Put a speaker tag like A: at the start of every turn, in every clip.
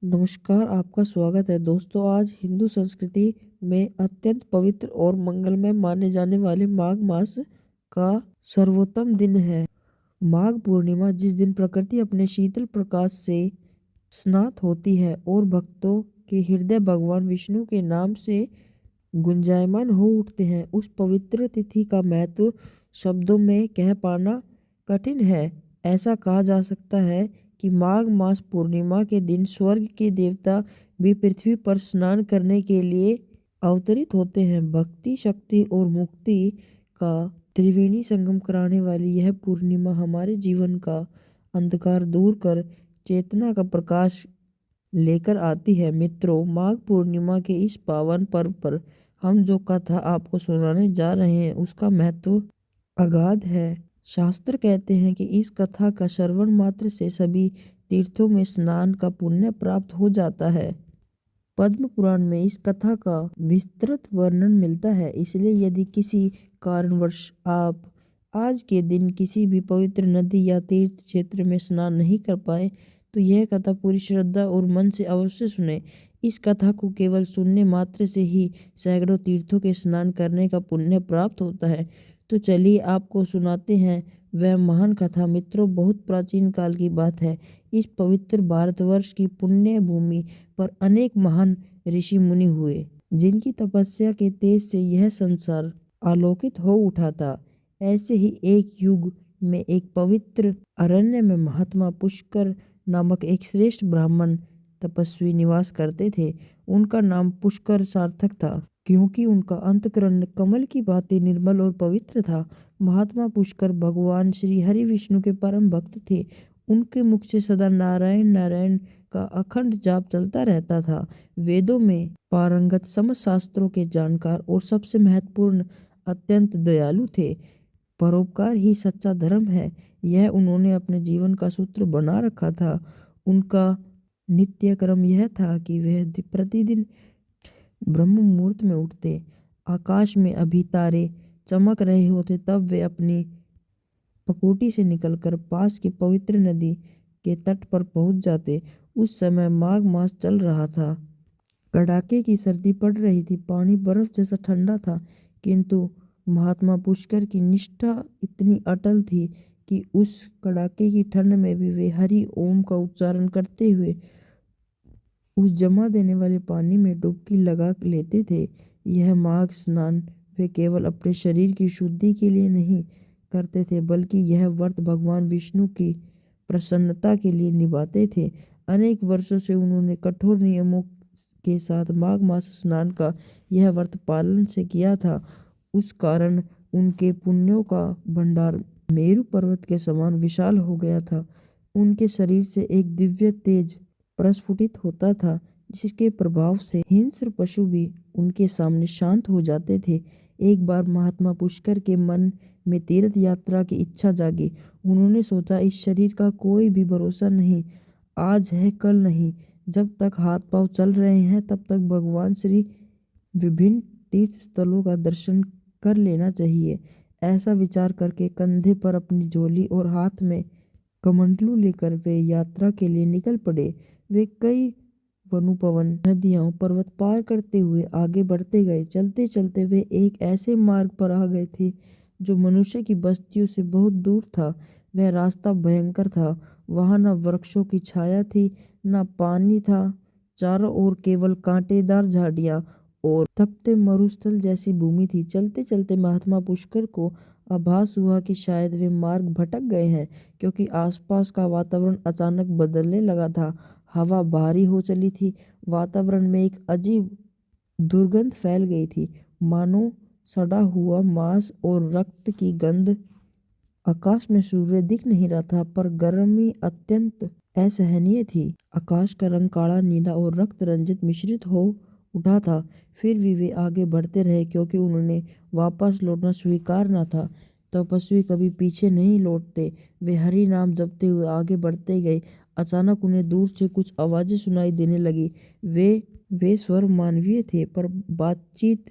A: नमस्कार, आपका स्वागत है दोस्तों। आज हिंदू संस्कृति में अत्यंत पवित्र और मंगलमय माने जाने वाले माघ मास का सर्वोत्तम दिन है। माघ पूर्णिमा, जिस दिन प्रकृति अपने शीतल प्रकाश से स्नात होती है और भक्तों के हृदय भगवान विष्णु के नाम से गुंजायमान हो उठते हैं, उस पवित्र तिथि का महत्व शब्दों में कह पाना कठिन है। ऐसा कहा जा सकता है कि माघ मास पूर्णिमा के दिन स्वर्ग के देवता भी पृथ्वी पर स्नान करने के लिए अवतरित होते हैं। भक्ति, शक्ति और मुक्ति का त्रिवेणी संगम कराने वाली यह पूर्णिमा हमारे जीवन का अंधकार दूर कर चेतना का प्रकाश लेकर आती है। मित्रों, माघ पूर्णिमा के इस पावन पर्व पर हम जो कथा आपको सुनाने जा रहे हैं उसका महत्व अगाध है। शास्त्र कहते हैं कि इस कथा का श्रवण मात्र से सभी तीर्थों में स्नान का पुण्य प्राप्त हो जाता है। पद्म पुराण में इस कथा का विस्तृत वर्णन मिलता है। इसलिए यदि किसी कारणवश आप आज के दिन किसी भी पवित्र नदी या तीर्थ क्षेत्र में स्नान नहीं कर पाए तो यह कथा पूरी श्रद्धा और मन से अवश्य सुने। इस कथा को केवल सुनने मात्र से ही सैकड़ों तीर्थों के स्नान करने का पुण्य प्राप्त होता है। तो चलिए आपको सुनाते हैं वह महान कथा। मित्रों, बहुत प्राचीन काल की बात है। इस पवित्र भारतवर्ष की पुण्य भूमि पर अनेक महान ऋषि मुनि हुए, जिनकी तपस्या के तेज से यह संसार आलोकित हो उठा था। ऐसे ही एक युग में एक पवित्र अरण्य में महात्मा पुष्कर नामक एक श्रेष्ठ ब्राह्मण तपस्वी निवास करते थे। उनका नाम पुष्कर सार्थक था, क्योंकि उनका अंतःकरण कमल की भांति निर्मल और पवित्र था। महात्मा पुष्कर भगवान श्री हरि विष्णु के परम भक्त थे। उनके मुख से सदा नारायण नारायण का अखंड जाप चलता रहता था। वेदों में पारंगत, समस्त शास्त्रों के जानकार और सबसे महत्वपूर्ण अत्यंत दयालु थे। परोपकार ही सच्चा धर्म है, यह उन्होंने अपने जीवन का सूत्र बना रखा था। उनका नित्य कर्म यह था कि वह प्रतिदिन ब्रह्म मुहूर्त में उठते। आकाश में अभी तारे चमक रहे होते तब वे अपनी पकोटी से निकलकर पास की पवित्र नदी के तट पर पहुंच जाते। उस समय माघ मास चल रहा था। कड़ाके की सर्दी पड़ रही थी। पानी बर्फ जैसा ठंडा था, किंतु महात्मा पुष्कर की निष्ठा इतनी अटल थी कि उस कड़ाके की ठंड में भी वे हरि ओम का उच्चारण करते हुए उस जमा देने वाले पानी में डुबकी लगा लेते थे। यह माघ स्नान वे केवल अपने शरीर की शुद्धि के लिए नहीं करते थे, बल्कि यह व्रत भगवान विष्णु की प्रसन्नता के लिए निभाते थे। अनेक वर्षों से उन्होंने कठोर नियमों के साथ माघ मास स्नान का यह व्रत पालन से किया था। उस कारण उनके पुण्यों का भंडार मेरु पर्वत के समान विशाल हो गया था। उनके शरीर से एक दिव्य तेज प्रस्फुटित होता था, जिसके प्रभाव से हिंस्र पशु भी उनके सामने शांत हो जाते थे। एक बार महात्मा पुष्कर के मन में तीर्थ यात्रा की इच्छा जागी। उन्होंने सोचा, इस शरीर का कोई भी भरोसा नहीं, आज है कल नहीं। जब तक हाथ पांव चल रहे हैं तब तक भगवान श्री विभिन्न तीर्थ स्थलों का दर्शन कर लेना चाहिए। ऐसा विचार करके कंधे पर अपनी झोली और हाथ में कमंडलू लेकर वे यात्रा के लिए निकल पड़े। वे कई वनुपवन नदियां पर्वत पार करते हुए आगे बढ़ते गए। चलते चलते वे एक ऐसे मार्ग पर आ गए थे जो मनुष्य की बस्तियों से बहुत दूर था। वह रास्ता भयंकर था। वहां न वृक्षों की छाया थी, न पानी था। चारों ओर केवल कांटेदार झाड़ियां और तपते मरुस्थल जैसी भूमि थी। चलते चलते महात्मा पुष्कर को आभास हुआ कि शायद वे मार्ग भटक गए हैं, क्योंकि आसपास का वातावरण अचानक बदलने लगा था। हवा भारी हो चली थी। वातावरण में एक अजीब दुर्गंध फैल गई थी, मानो सड़ा हुआ मांस और रक्त की गंध। आकाश में सूर्य दिख नहीं रहा था, पर गर्मी अत्यंत असहनीय थी। आकाश का रंग काला, नीला और रक्त रंजित मिश्रित हो उठा था। फिर भी वे आगे बढ़ते रहे, क्योंकि उन्होंने वापस लौटना स्वीकार न था। तपस्वी कभी पीछे नहीं लौटते। वे हरि नाम जपते हुए आगे बढ़ते गए। अचानक उन्हें दूर से कुछ आवाजें सुनाई देने लगी। वे स्वर मानवीय थे, पर बातचीत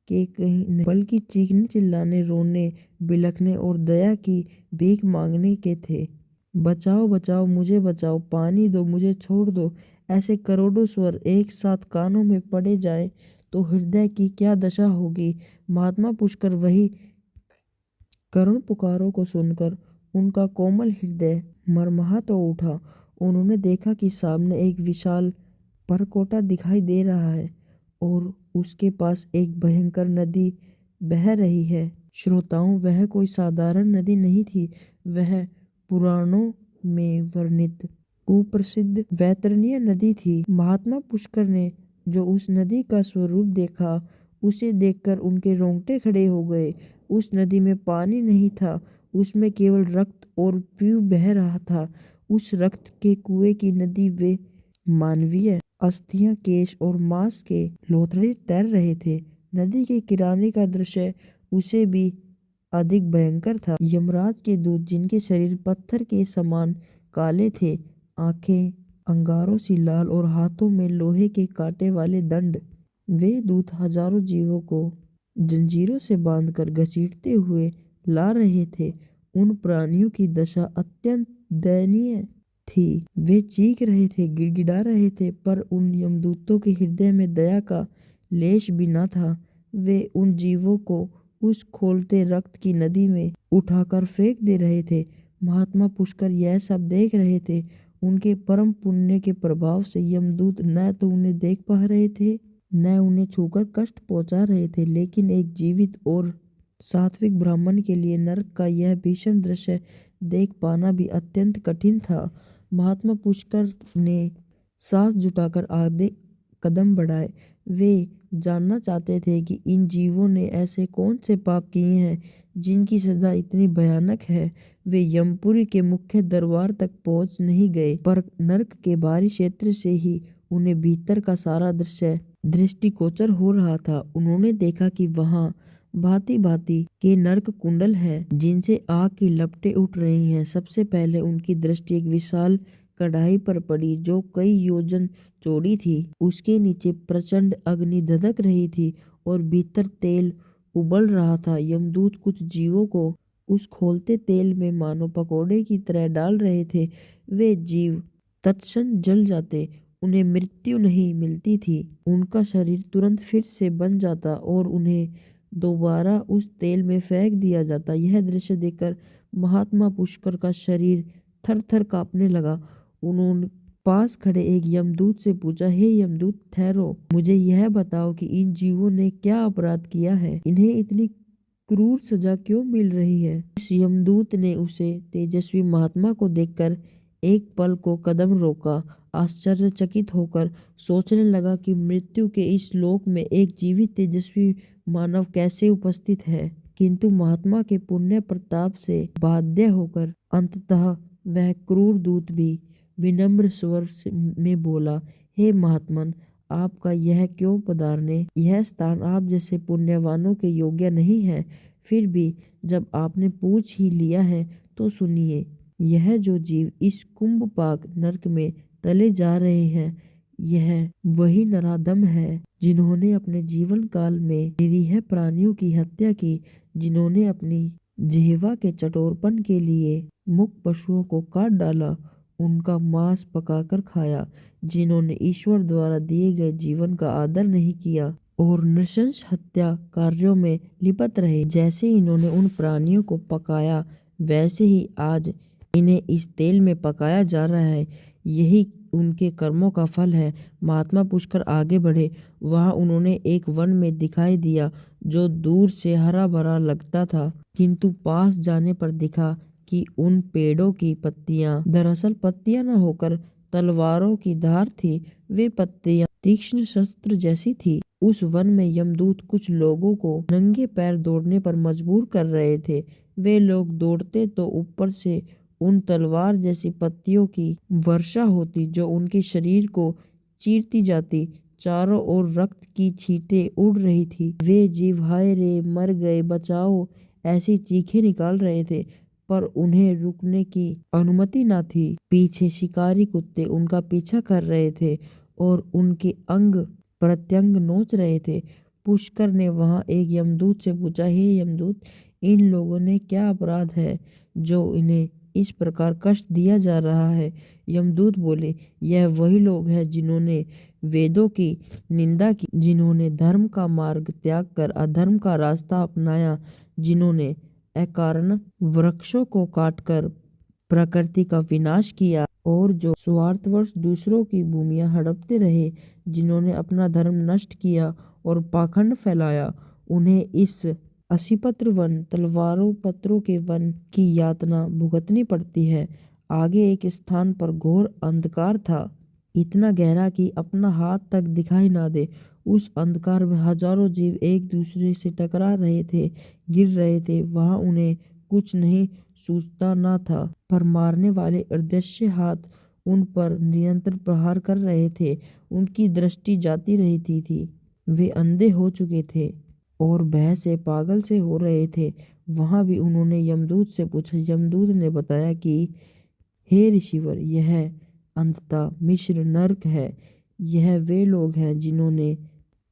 A: के कहीं नहीं, बल्कि चीखने, चिल्लाने, रोने, बिलखने और दया की भीख मांगने के थे। बचाओ बचाओ, मुझे बचाओ, पानी दो, मुझे छोड़ दो। ऐसे करोड़ों स्वर एक साथ कानों में पड़े जाए तो हृदय की क्या दशा होगी। महात्मा पुष्कर वही करुण पुकारों को सुनकर उनका कोमल हृदय मरमहा तो उठा। उन्होंने देखा कि सामने एक विशाल परकोटा दिखाई दे रहा है और उसके पास एक भयंकर नदी बह रही है। श्रोताओं, वह कोई साधारण नदी नहीं थी, वह पुराणों में वर्णित कुप्रसिद्ध वैतरणीय नदी थी। महात्मा पुष्कर ने जो उस नदी का स्वरूप देखा, उसे देखकर उनके रोंगटे खड़े हो गए। उस नदी में पानी नहीं था, उसमें केवल रक्त और पीव बह रहा था। उस रक्त के कुएं की नदी वे मानवीय अस्थियां, केश और मांस के लोथड़े तैर रहे थे। नदी के किनारे का दृश्य उसे भी अधिक भयंकर था। यमराज के दूत, जिनके शरीर पत्थर के समान काले थे, आंखें अंगारों सी लाल और हाथों में लोहे के कांटे वाले दंड, वे दूत हजारों जीवों को जंजीरों से बांधकर घसीटते हुए ला रहे थे। उन प्राणियों की दशा अत्यंत दयनीय थी। वे चीख रहे थे, गिड़गिड़ा रहे थे, पर उन यमदूतों के हृदय में दया का लेश भी न था। वे उन जीवों को उस खोलते रक्त की नदी में उठाकर फेंक दे रहे थे। महात्मा पुष्कर यह सब देख रहे थे। उनके परम पुण्य के प्रभाव से यमदूत न तो उन्हें देख पा रहे थे, न उन्हें छूकर कष्ट पहुंचा रहे थे, लेकिन एक जीवित और सात्विक ब्राह्मण के लिए नरक का यह भीषण दृश्य देख पाना भी अत्यंत कठिन था। महात्मा पुष्कर ने सांस जुटाकर आधे कदम बढ़ाए। वे जानना चाहते थे कि इन जीवों ने ऐसे कौन से पाप किए हैं जिनकी सजा इतनी भयानक है। वे यमपुरी के मुख्य दरबार तक पहुंच नहीं गए, पर नरक के बाहरी क्षेत्र से ही उन्हें भीतर का सारा दृश्य दृष्टिगोचर हो रहा था। उन्होंने देखा कि वहां भांति भांति के नरक कुंडल हैं, जिनसे आग की लपटें उठ रही हैं। सबसे पहले उनकी दृष्टि एक विशाल कढ़ाई पर पड़ी, जो कई योजन चौड़ी थी। उसके नीचे प्रचंड अग्नि धधक रही थी और भीतर तेल उबल रहा था। यमदूत कुछ जीवों को उस खोलते तेल में मानो पकोड़े की तरह डाल रहे थे। वे जीव तत्क्षण जल जाते, उन्हें मृत्यु नहीं मिलती थी। उनका शरीर तुरंत फिर से बन जाता और उन्हें दोबारा उस तेल में फेंक दिया जाता। यह दृश्य देखकर महात्मा पुष्कर का शरीर थर थर कांपने लगा। उन्होंने पास खड़े एक यमदूत से पूछा, हे यमदूत, ठहरो, मुझे यह बताओ कि इन जीवों ने क्या अपराध किया है, इन्हें इतनी क्रूर सजा क्यों मिल रही है। इस यमदूत ने उसे तेजस्वी महात्मा को देखकर एक पल को कदम रोका। आश्चर्यचकित होकर सोचने लगा कि मृत्यु के इस लोक में एक जीवित तेजस्वी मानव कैसे उपस्थित है। किंतु महात्मा के पुण्य प्रताप से बाध्य होकर अंततः वह क्रूर दूत भी विनम्र स्वर में बोला, हे महात्मन, आपका यह क्यों पधारने, यह स्थान आप जैसे पुण्यवानों के योग्य नहीं है। फिर भी जब आपने पूछ ही लिया है तो सुनिए। यह जो जीव इस कुंभपाक नरक में तले जा रहे हैं, यह वही नराधम है जिन्होंने अपने जीवन काल में निरीह प्राणियों की हत्या की, जिन्होंने अपनी जिह्वा के चटोरपन के लिए मुक पशुओं को काट डाला, उनका मांस पकाकर खाया, जिन्होंने ईश्वर द्वारा दिए गए जीवन का आदर नहीं किया और नृशंस हत्या कार्यों में लिप्त रहे। जैसे इन्होंने उन प्राणियों को पकाया, वैसे ही आज इन्हें इस तेल में पकाया जा रहा है। यही उनके कर्मों का फल है। महात्मा पुष्कर आगे बढ़े। वहां उन्होंने एक वन में दिखाई दिया जो दूर से हरा भरा लगता था, किंतु पास जाने पर दिखा कि उन पेड़ों की पत्तियां दरअसल पत्तियां न होकर तलवारों की धार थी। वे पत्तियां तीक्ष्ण शस्त्र जैसी थी। उस वन में यमदूत कुछ लोगों को नंगे पैर दौड़ने पर मजबूर कर रहे थे। वे लोग दौड़ते तो ऊपर से उन तलवार जैसी पत्तियों की वर्षा होती, जो उनके शरीर को चीरती जाती। चारों ओर रक्त की छींटें उड़ रही थी। वे जीव हाय रे, मर गए, बचाओ, ऐसी चीखें निकाल रहे थे, पर उन्हें रुकने की अनुमति न थी। पीछे शिकारी कुत्ते उनका पीछा कर रहे थे और उनके अंग प्रत्यंग नोच रहे थे। पुष्कर ने वहां एक यमदूत से पूछा, हे यमदूत, इन लोगों ने क्या अपराध है जो इन्हें इस प्रकार कष्ट दिया जा रहा है। यमदूत बोले, यह वही लोग हैं जिन्होंने वेदों की निंदा की, जिन्होंने धर्म का मार्ग त्याग कर अधर्म का रास्ता अपनाया, जिन्होंने अकारण वृक्षों को काटकर प्रकृति का विनाश किया और जो स्वार्थवश दूसरों की भूमियां हड़पते रहे, जिन्होंने अपना धर्म नष्ट किया और पाखंड फैलाया, उन्हें इस असीपत्र वन, तलवारों पत्रों के वन की यातना भुगतनी पड़ती है। आगे एक स्थान पर घोर अंधकार था, इतना गहरा कि अपना हाथ तक दिखाई ना दे। उस अंधकार में हजारों जीव एक दूसरे से टकरा रहे थे, गिर रहे थे। वहां उन्हें कुछ नहीं सूझता ना था, पर मारने वाले अदृश्य हाथ उन पर निरंतर प्रहार कर रहे थे। उनकी दृष्टि जाती रहती थी। वे अंधे हो चुके थे और भय से पागल से हो रहे थे। वहां भी उन्होंने यमदूत से पूछा। यमदूत ने बताया कि हे ऋषिवर, यह अंततः मिश्र नरक है। यह वे लोग हैं जिन्होंने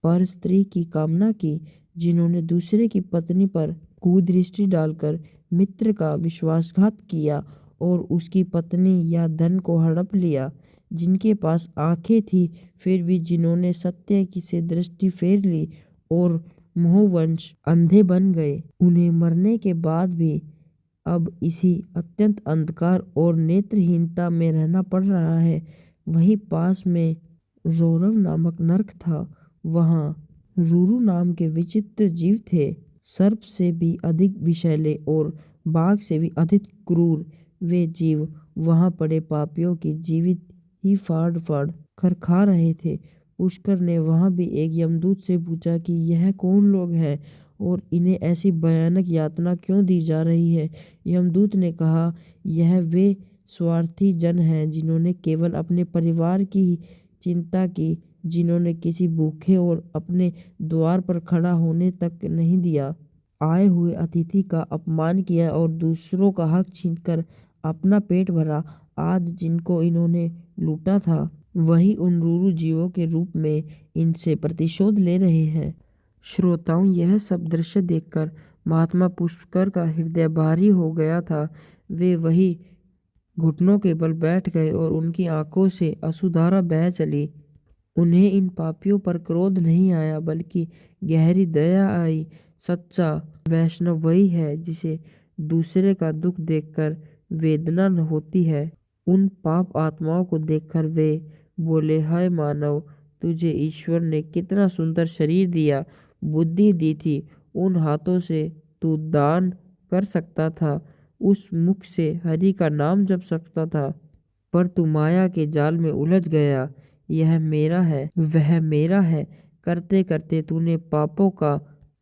A: पर स्त्री की कामना की, जिन्होंने दूसरे की पत्नी पर कुदृष्टि डालकर मित्र का विश्वासघात किया और उसकी पत्नी या धन को हड़प लिया, जिनके पास आंखें थी फिर भी जिन्होंने सत्य की से दृष्टि फेर ली और मोहवंश अंधे बन गए। उन्हें मरने के बाद भी अब इसी अत्यंत अंधकार और नेत्रहीनता में रहना पड़ रहा है। वहीं पास में रौरव नामक नरक था। वहां रूरू नाम के विचित्र जीव थे, सर्प से भी अधिक विषैले और बाघ से भी अधिक क्रूर। वे जीव वहां पड़े पापियों की जीवित ही फाड़ फाड़ कर खा रहे थे। पुष्कर ने वहां भी एक यमदूत से पूछा कि यह कौन लोग हैं और इन्हें ऐसी भयानक यातना क्यों दी जा रही है। यमदूत ने कहा, यह वे स्वार्थी जन हैं जिन्होंने केवल अपने परिवार की ही चिंता की, जिन्होंने किसी भूखे और अपने द्वार पर खड़ा होने तक नहीं दिया, आए हुए अतिथि का अपमान किया और दूसरों का हक छीनकर अपना पेट भरा। आज जिनको इन्होंने लूटा था वही उन रूरू जीवों के रूप में इनसे प्रतिशोध ले रहे हैं। श्रोताओं, यह सब दृश्य देखकर महात्मा पुष्कर का हृदय भारी हो गया था। वे वही घुटनों के बल बैठ गए और उनकी आंखों से अश्रुधारा बह चली। उन्हें इन पापियों पर क्रोध नहीं आया बल्कि गहरी दया आई। सच्चा वैष्णव वही है जिसे दूसरे का दुख देखकर वेदना न होती है। उन पाप आत्माओं को देखकर वे बोले, हाय मानव, तुझे ईश्वर ने कितना सुंदर शरीर दिया, बुद्धि दी थी। उन हाथों से तू दान कर सकता था, उस मुख से हरि का नाम जप सकता था, पर तू माया के जाल में उलझ गया। यह मेरा है, वह मेरा है करते करते तूने पापों का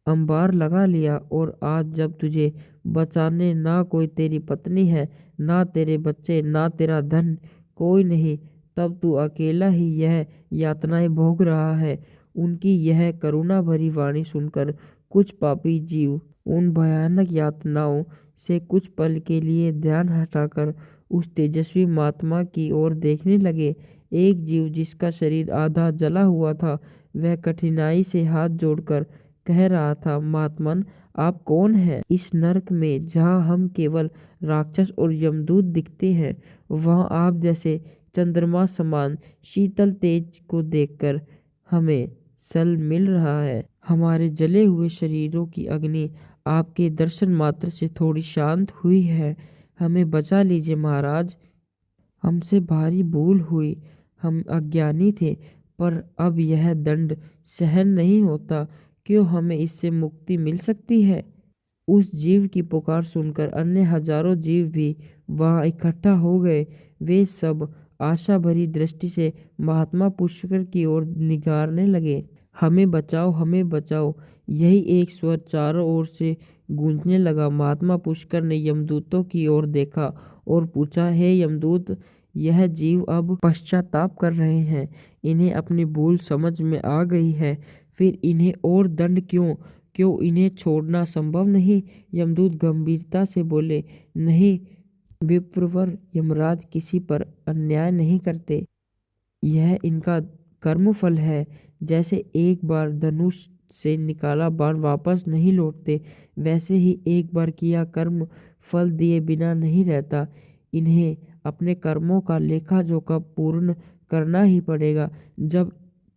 A: अंबार लगा लिया और आज जब तुझे बचाने ना कोई तेरी पत्नी है, ना तेरे बच्चे, ना तेरा धन, कोई नहीं, तब तू अकेला ही यह यातनाएं भोग रहा है। उनकी यह करुणा भरी वाणी सुनकर कुछ पापी जीव उन भयानक यातनाओं से कुछ पल के लिए ध्यान हटाकर उस तेजस्वी महात्मा की ओर देखने लगे। एक जीव जिसका शरीर आधा जला हुआ था, वह कठिनाई से हाथ जोड़कर कह रहा था, महात्मन, आप कौन हैं? इस नरक में जहाँ हम केवल राक्षस और यमदूत दिखते हैं, वहाँ आप जैसे चंद्रमा समान शीतल तेज को देखकर हमें सल मिल रहा है। हमारे जले हुए शरीरों की अग्नि आपके दर्शन मात्र से थोड़ी शांत हुई है। हमें बचा लीजिए महाराज, हमसे भारी भूल हुई, हम अज्ञानी थे, पर अब यह दंड सहन नहीं होता। क्यों हमें इससे मुक्ति मिल सकती है? उस जीव की पुकार सुनकर अन्य हजारों जीव भी वहां इकट्ठा हो गए। वे सब आशा भरी दृष्टि से महात्मा पुष्कर की ओर निगारने लगे। हमें बचाओ, हमें बचाओ, यही एक स्वर चारों ओर से गूंजने लगा। महात्मा पुष्कर ने यमदूतों की ओर देखा और पूछा, हे यमदूत, यह जीव अब पश्चाताप कर रहे हैं, इन्हें अपनी भूल समझ में आ गई है, फिर इन्हें और दंड क्यों? क्यों इन्हें छोड़ना संभव नहीं? यमदूत गंभीरता से बोले, नहीं विप्रवर, यमराज किसी पर अन्याय नहीं करते। यह इनका कर्मफल है। जैसे एक बार धनुष से निकाला बाण वापस नहीं लौटते, वैसे ही एक बार किया कर्म फल दिए बिना नहीं रहता। इन्हें अपने कर्मों का लेखा जोखा पूर्ण करना ही पड़ेगा। जब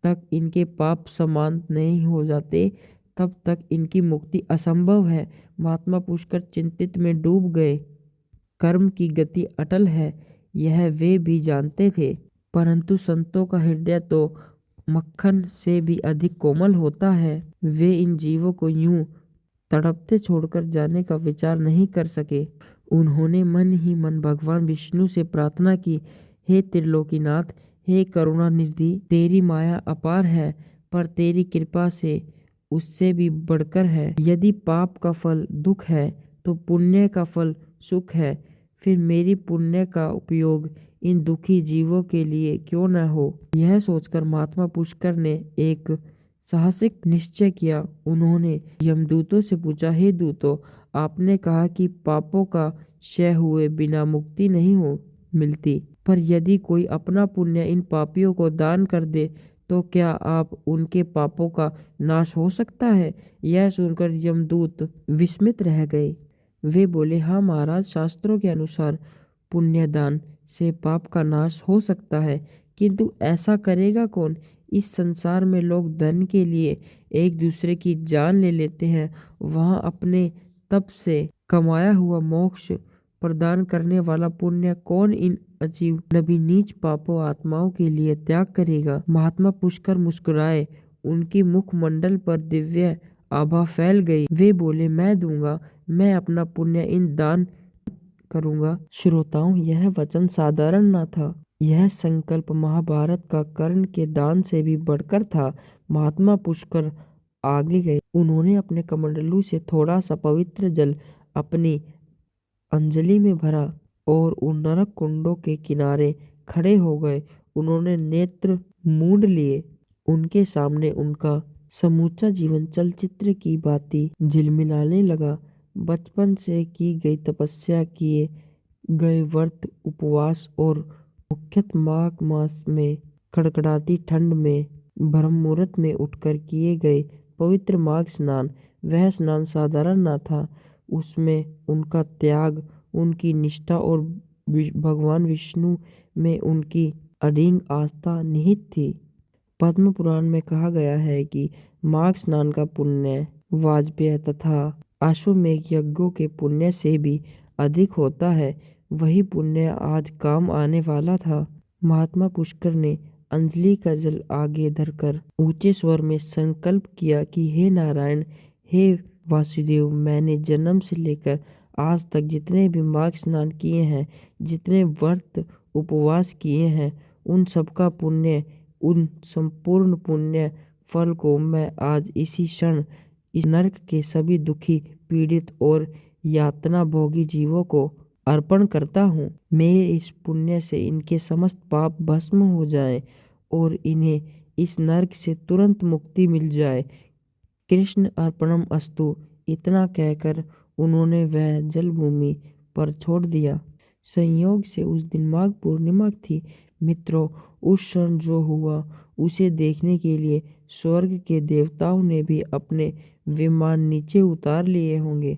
A: तक इनके पाप समाप्त नहीं हो जाते तब तक इनकी मुक्ति असंभव है। महात्मा पुष्कर चिंतित में डूब गए। कर्म की गति अटल है, यह वे भी जानते थे, परंतु संतों का हृदय तो मक्खन से भी अधिक कोमल होता है। वे इन जीवों को यूं तड़पते छोड़कर जाने का विचार नहीं कर सके। उन्होंने मन ही मन भगवान विष्णु से प्रार्थना की, हे त्रिलोकीनाथ, हे करुणानिधि, तेरी माया अपार है, पर तेरी कृपा से उससे भी बढ़कर है। यदि पाप का फल दुख है तो पुण्य का फल सुख है। फिर मेरी पुण्य का उपयोग इन दुखी जीवों के लिए क्यों न हो। यह सोचकर महात्मा पुष्कर ने एक साहसिक निश्चय किया। उन्होंने यमदूतों से पूछा, हे दूतों, आपने कहा कि पापों का क्षय हुए बिना मुक्ति नहीं हो मिलती, पर यदि कोई अपना पुण्य इन पापियों को दान कर दे तो क्या आप उनके पापों का नाश हो सकता है। यह सुनकर यमदूत विस्मित रह गए। वे बोले, हाँ महाराज, शास्त्रों के अनुसार पुण्यदान से पाप का नाश हो सकता है, किंतु ऐसा करेगा कौन। इस संसार में लोग धन के लिए एक दूसरे की जान ले लेते हैं, वहाँ अपने तप से कमाया हुआ मोक्ष प्रदान करने वाला पुण्य कौन इन अजीब नबी नीच पापों आत्माओं के लिए त्याग करेगा। महात्मा पुष्कर मुस्कुराए। उनकी मुखमंडल पर दिव्य आभा फैल गई। वे बोले, मैं दूंगा, मैं अपना पुण्य इन दान करूंगा। श्रोताओं, यह वचन साधारण न था, यह संकल्प महाभारत का कर्ण के दान से भी बढ़कर था। महात्मा पुष्कर आगे गए। उन्होंने अपने कमंडलू से थोड़ा सा पवित्र जल अपनी अंजलि में भरा और उन नरक कुंडों के किनारे खड़े हो गए। उन्होंने नेत्र मूंद लिए। उनके सामने उनका समूचा जीवन चलचित्र की भांति झिलमिलाने लगा। बचपन से की गई तपस्या, किए गए व्रत उपवास और मुख्यतः माघ मास में कड़कड़ाती ठंड में ब्रह्म मुहूर्त में उठकर किए गए पवित्र माघ स्नान, वह स्नान साधारण न था। उसमें उनका त्याग, उनकी निष्ठा और भगवान विष्णु में उनकी अडिग आस्था निहित थी। पद्म पुराण में कहा गया है कि माघ स्नान का पुण्य वाजपेय तथा अश्वमेघ यज्ञों के पुण्य से भी अधिक होता है। वही पुण्य आज काम आने वाला था। महात्मा पुष्कर ने अंजलि का जल आगे धरकर ऊंचे स्वर में संकल्प किया कि हे नारायण, हे वासुदेव, मैंने जन्म से लेकर आज तक जितने भी माघ स्नान किए हैं, जितने व्रत उपवास किए हैं, उन सबका पुण्य, उन संपूर्ण पुण्य फल को मैं आज इसी क्षण इस नरक के सभी दुखी, पीड़ित और यातना भोगी जीवों को अर्पण करता हूँ। मेरे इस पुण्य से इनके समस्त पाप भस्म हो जाए और इन्हें इस नरक से तुरंत मुक्ति मिल जाए। कृष्ण अर्पणम अस्तु। इतना कहकर उन्होंने वह जल भूमि पर छोड़ दिया। संयोग से उस दिन माघ पूर्णिमा थी। मित्रों, उस क्षण जो हुआ उसे देखने के लिए स्वर्ग के देवताओं ने भी अपने विमान नीचे उतार लिए होंगे।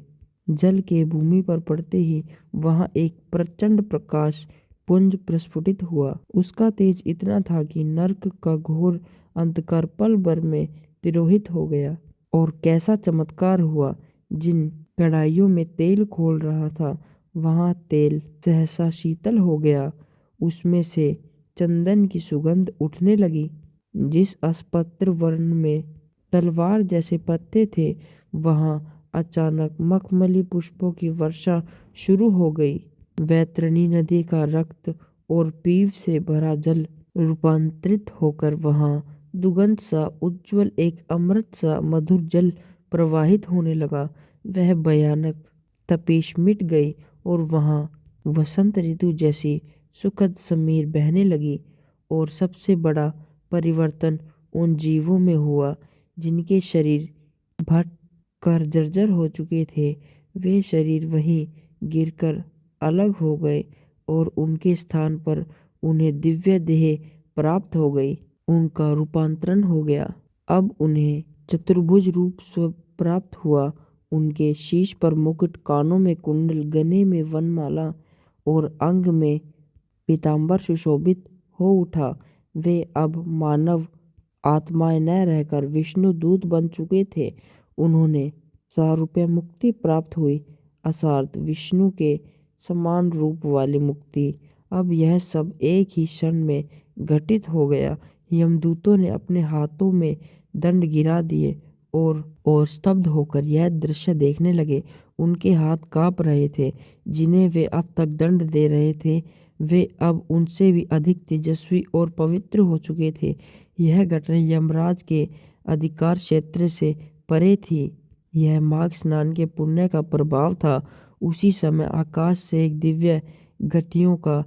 A: जल के भूमि पर पड़ते ही वहां एक प्रचंड प्रकाश पुंज प्रस्फुटित हुआ। उसका तेज इतना था कि नरक का घोर अंधकार पल भर में तिरोहित हो गया। और कैसा चमत्कार हुआ! जिन कढ़ाइयों में तेल खोल रहा था, वहां तेल सहसा शीतल हो गया। उसमें से चंदन की सुगंध उठने लगी। जिस अस्पत्र वर्ण में तलवार जैसे पत्ते थे, वहां अचानक मखमली पुष्पों की वर्षा शुरू हो गई। वैतरणी नदी का रक्त और पीव से भरा जल रूपांतरित होकर वहां दुगंध सा उज्जवल, एक अमृत सा मधुर जल प्रवाहित होने लगा। वह भयानक तपिश मिट गई और वहां वसंत ऋतु जैसी सुखद समीर बहने लगी। और सबसे बड़ा परिवर्तन उन जीवों में हुआ जिनके शरीर भट कर जर्जर हो चुके थे। वे शरीर वहीं गिरकर अलग हो गए और उनके स्थान पर उन्हें दिव्य देह प्राप्त हो गई। उनका रूपांतरण हो गया। अब उन्हें चतुर्भुज रूप प्राप्त हुआ। उनके शीश पर मुकुट, कानों में कुंडल, गले में वनमाला और अंग में पीताम्बर सुशोभित हो उठा। वे अब मानव आत्माएं न रहकर विष्णु दूत बन चुके थे। उन्होंने सारूप्य मुक्ति प्राप्त हुई, अर्थात विष्णु के समान रूप वाली मुक्ति। अब यह सब एक ही क्षण में घटित हो गया। यमदूतों ने अपने हाथों में दंड गिरा दिए और स्तब्ध होकर यह दृश्य देखने लगे। उनके हाथ कांप रहे थे। जिन्हें वे अब तक दंड दे रहे थे, वे अब उनसे भी अधिक तेजस्वी और पवित्र हो चुके थे। यह घटना यमराज के अधिकार क्षेत्र से परे थी। यह माघ स्नान के पुण्य का प्रभाव था। उसी समय आकाश से एक दिव्य घंटियों का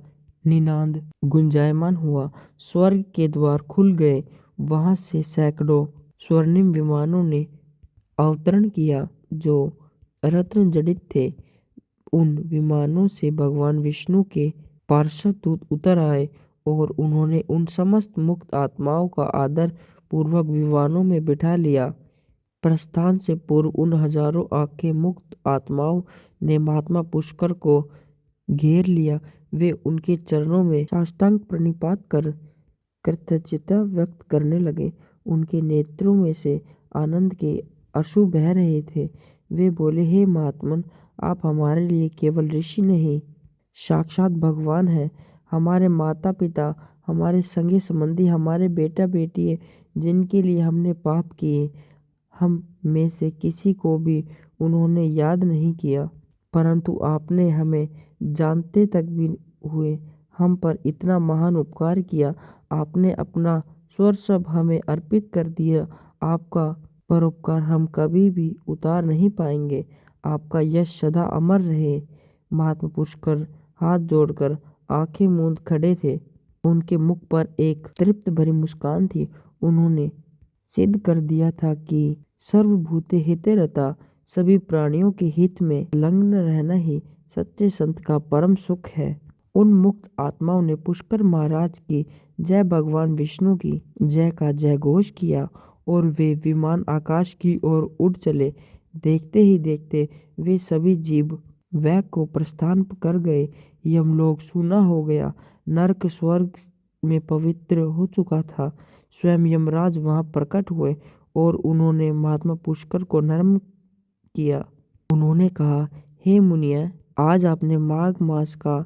A: निनाद गुंजायमान हुआ। स्वर्ग के द्वार खुल गए। वहां से सैकड़ों स्वर्णिम विमानों ने अवतरण किया जो रत्न जड़ित थे। उन विमानों से भगवान विष्णु के पार्षद दूत उतर आए और उन्होंने उन समस्त मुक्त आत्माओं का आदर पूर्वक विमानों में बिठा लिया। प्रस्थान से पूर्व उन हजारों आंखें मुक्त आत्माओं ने महात्मा पुष्कर को घेर लिया। वे उनके चरणों में साष्टांग प्रणिपात कर कृतज्ञता व्यक्त करने लगे। उनके नेत्रों में से आनंद के अश्रु बह रहे थे। वे बोले, हे महात्मन, आप हमारे लिए केवल ऋषि नहीं, साक्षात भगवान हैं। हमारे माता पिता, हमारे संगी संबंधी, हमारे बेटा बेटी जिनके लिए हमने पाप किए, हम में से किसी को भी उन्होंने याद नहीं किया, परंतु आपने हमें जानते तक भी हुए हम पर इतना महान उपकार किया। आपने अपना सर्वस्व हमें अर्पित कर दिया। आपका परोपकार हम कभी भी उतार नहीं पाएंगे। आपका यश सदा अमर रहे। महात्मा पुष्कर हाथ जोड़कर आंखें मूंद खड़े थे। उनके मुख पर एक तृप्त भरी मुस्कान थी। उन्होंने सिद्ध कर दिया था कि सर्वभूते हिते रता, सभी प्राणियों के हित में संलग्न रहना ही सच्चे संत का परम सुख है। उन मुक्त आत्माओं ने पुष्कर महाराज की जय, भगवान विष्णु की जय का जय घोष किया और वे विमान आकाश की ओर उड़ चले। देखते ही देखते वे सभी जीव वैक को प्रस्थान कर गए। यमलोक सूना हो गया। नरक स्वर्ग में पवित्र हो चुका था। स्वयं यमराज वहां प्रकट हुए और उन्होंने महात्मा पुष्कर को नम्र किया। उन्होंने कहा, हे मुनिया, आज आपने माघ मास का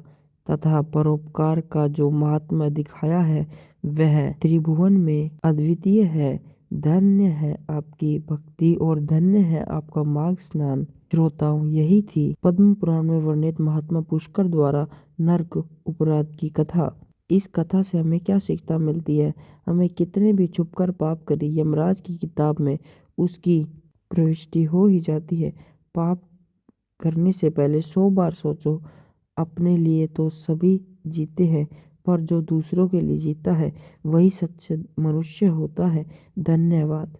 A: तथा परोपकार का जो महात्मा दिखाया है वह त्रिभुवन में अद्वितीय है। धन्य है आपकी भक्ति और धन्य है आपका माघ स्नान। श्रोताओं, यही थी पद्म पुराण में वर्णित महात्मा पुष्कर द्वारा नरक अपराध की कथा। इस कथा से हमें क्या शिक्षा मिलती है? हमें कितने भी छुपकर पाप करें, यमराज की किताब में उसकी प्रविष्टि हो ही जाती है। पाप करने से पहले 100 बार सोचो। अपने लिए तो सभी जीते हैं, पर जो दूसरों के लिए जीता है वही सच्चा मनुष्य होता है। धन्यवाद।